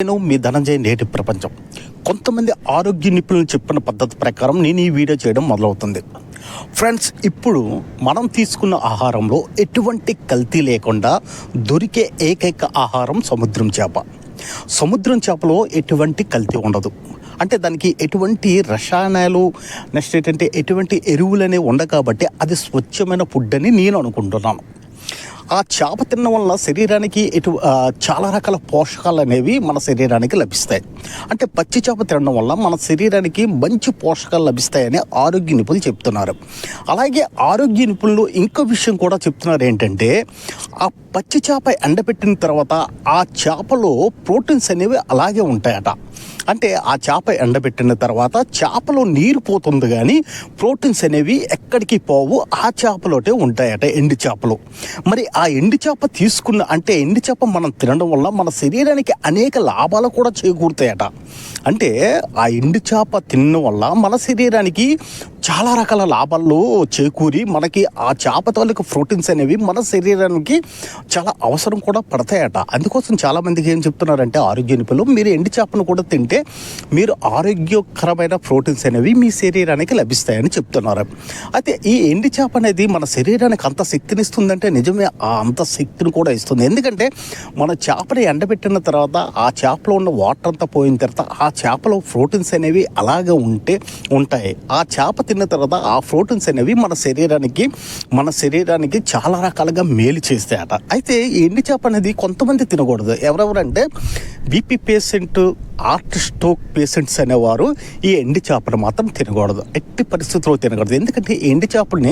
నేను మీ ధనంజయ నేటి ప్రపంచం. కొంతమంది ఆరోగ్య నిపుణులు చెప్పిన పద్ధతి ప్రకారం నేను ఈ వీడియో చేయడం మొదలవుతుంది. ఫ్రెండ్స్, ఇప్పుడు మనం తీసుకున్న ఆహారంలో ఎటువంటి కల్తీ లేకుండా దొరికే ఏకైక ఆహారం సముద్రం చేప. సముద్రం చేపలో ఎటువంటి కల్తీ ఉండదు. అంటే దానికి ఎటువంటి రసాయనాలు నెక్స్ట్ ఏంటంటే ఎటువంటి ఎరువులు అనేవి ఉండవు. కాబట్టి అది స్వచ్ఛమైన ఫుడ్ అని నేను అనుకుంటున్నాను. ఆ చేప తినడం వల్ల శరీరానికి చాలా రకాల పోషకాలు అనేవి మన శరీరానికి లభిస్తాయి. అంటే పచ్చి చేప తినడం వల్ల మన శరీరానికి మంచి పోషకాలు లభిస్తాయని ఆరోగ్య నిపుణులు చెప్తున్నారు. అలాగే ఆరోగ్య నిపుణులు ఇంకో విషయం కూడా చెప్తున్నారు ఏంటంటే, ఆ పచ్చి చేప ఎండబెట్టిన తర్వాత ఆ చేపలో ప్రోటీన్స్ అనేవి అలాగే ఉంటాయట. అంటే ఆ చేప ఎండబెట్టిన తర్వాత చేపలో నీరు పోతుంది కానీ ప్రోటీన్స్ అనేవి ఎక్కడికి పోవు, ఆ చేపలోటే ఉంటాయట, ఎండు చేపలు. మరి ఆ ఎండు చేప అంటే ఎండు చేప మనం తినడం వల్ల మన శరీరానికి అనేక లాభాలు కూడా చేకూరుతాయట. అంటే ఆ ఎండు చేప తినడం వల్ల మన శరీరానికి చాలా రకాల లాభాలు చేకూరి మనకి ఆ చేప తాలూకు ప్రోటీన్స్ అనేవి మన శరీరానికి చాలా అవసరం కూడా పడతాయట. అందుకోసం చాలామందికి ఏం చెప్తున్నారంటే ఆరోగ్య నిపుణులు, మీరు ఎండు చేపను కూడా తింటే మీరు ఆరోగ్యకరమైన ప్రోటీన్స్ అనేవి మీ శరీరానికి లభిస్తాయని చెప్తున్నారు. అయితే ఈ ఎండు చేప అనేది మన శరీరానికి అంత శక్తిని ఇస్తుందంటే నిజమే, అంత శక్తిని కూడా ఇస్తుంది. ఎందుకంటే మన చేపని ఎండబెట్టిన తర్వాత ఆ చేపలో ఉన్న వాటర్ అంతా పోయిన తర్వాత ఆ చేపలో ప్రోటీన్స్ అనేవి అలాగే ఉంటాయి. ఆ చేప తిన్న తర్వాత ఆ ప్రోటీన్స్ అనేవి మన శరీరానికి చాలా రకాలుగా మేలు చేస్తాయట. అయితే ఈ ఎండు చేప అనేది కొంతమంది తినకూడదు. ఎవరెవరంటే BP patient, heart stroke patients అనేవారు ఈ ఎండు చేపను మాత్రం తినకూడదు, ఎట్టి పరిస్థితుల్లో తినకూడదు. ఎందుకంటే ఈ ఎండు చేపని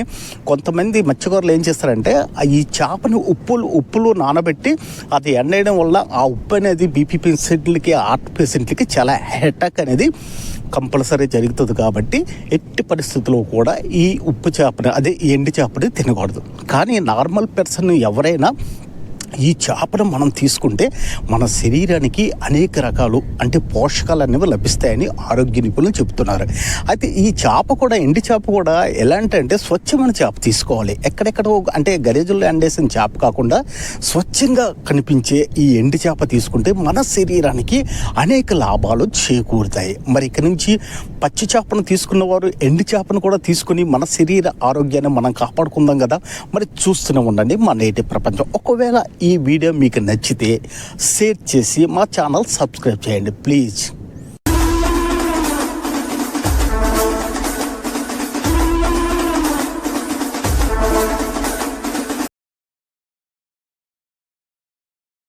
కొంతమంది మత్స్యకారులు ఏం చేస్తారంటే ఈ చేపని ఉప్పులో నానబెట్టి అది ఎండేయడం వల్ల ఆ ఉప్పు అనేది బీపీ పేషెంట్లకి, హార్ట్ పేషెంట్లకి చాలా అటాక్ అనేది కంపల్సరీ జరుగుతుంది. కాబట్టి ఎట్టి పరిస్థితుల్లో కూడా ఈ ఉప్పు చేపని, అదే ఈ ఎండు చేపని తినకూడదు. కానీ నార్మల్ పర్సన్ ఎవరైనా ఈ చేపను మనం తీసుకుంటే మన శరీరానికి అనేక రకాలు అంటే పోషకాలు అనేవి లభిస్తాయని ఆరోగ్య నిపుణులు చెబుతున్నారు. అయితే ఈ చేప కూడా, ఎండి చేప కూడా ఎలాంటి స్వచ్ఛమైన చేప తీసుకోవాలి. ఎక్కడెక్కడో అంటే గరేజుల్లో ఎండేసిన చేప కాకుండా స్వచ్ఛంగా కనిపించే ఈ ఎండి చేప తీసుకుంటే మన శరీరానికి అనేక లాభాలు చేకూరుతాయి. మరి ఇక నుంచి పచ్చి చేపను తీసుకున్నవారు ఎండి చేపను కూడా తీసుకుని మన శరీర ఆరోగ్యాన్ని మనం కాపాడుకుందాం కదా. మరి చూస్తూనే ఉండండి మా నేటి ప్రపంచం. ఒకవేళ ఈ వీడియో మీకు నచ్చితే షేర్ చేసి మా ఛానల్ సబ్స్క్రైబ్ చేయండి ప్లీజ్.